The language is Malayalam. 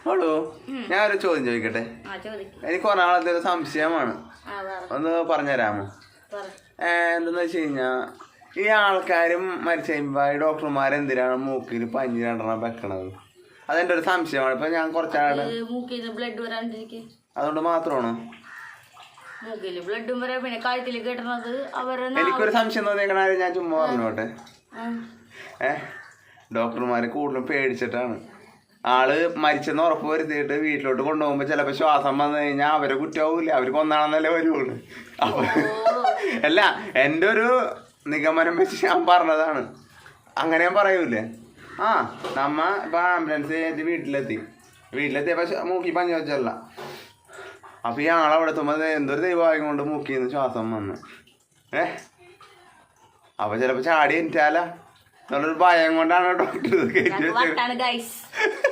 ഹലോ, ഞാനൊരു ചോദ്യം ചോദിക്കട്ടെ? എനിക്ക് കുറെ നാളത്തെ ഒരു സംശയമാണ്, ഒന്ന് പറഞ്ഞുതരാമോ? എന്തെന്ന് വെച്ച് കഴിഞ്ഞാ, ഈ ആൾക്കാരും മരിച്ചു കഴിയുമ്പോ ഈ ഡോക്ടർമാരെന്തിനാണ് മൂക്കിൽ പഞ്ഞി രണ്ടെണ്ണം വെക്കണത്? അതെന്റെ ഒരു സംശയമാണ്. ഇപ്പൊ ഞാൻ കുറച്ചാള് ബ്ലഡ് വരാണ്ടിരിക്കെ അതുകൊണ്ട് മാത്രമാണോ? മൂക്കില് ബ്ലഡും വരാ, പിന്നെ കഴുത്തിൽ കെട്ടണത് അവരെ. എനിക്കൊരു സംശയം തോന്നിയേക്കണ ഞാൻ ചുമ്മാ പറഞ്ഞോട്ടെ. ഡോക്ടർമാര് കൂടുതലും പേടിച്ചിട്ടാണ്. ആള് മരിച്ചെന്ന് ഉറപ്പ് വരുത്തിയിട്ട് വീട്ടിലോട്ട് കൊണ്ടുപോകുമ്പോ ചിലപ്പോ ശ്വാസം വന്നു കഴിഞ്ഞാൽ അവരെ കുറ്റമാവൂല, അവർക്ക് ഒന്നാണെന്നല്ലേ വരുള്ളൂ. അപ്പൊ അല്ല, എൻ്റെ ഒരു നിഗമനം വെച്ച് ഞാൻ പറഞ്ഞതാണ്. അങ്ങനെ ഞാൻ പറയൂലേ? നമ്മ ഇപ്പൊ ആംബുലൻസ് വീട്ടിലെത്തിയപ്പോ മൂക്കി പഞ്ഞി വെച്ചല്ല. അപ്പൊ ഈ ആളവിടെ എത്തുമ്പോ എന്തൊരു ദൈവഭാഗ്യം കൊണ്ട് മൂക്കിന്ന് ശ്വാസം വന്നു. അപ്പൊ ചിലപ്പോ ചാടി എനിറ്റാല എന്നുള്ളൊരു ഭയം കൊണ്ടാണ് ഡോക്ടർ കയറ്റി വെച്ചത്.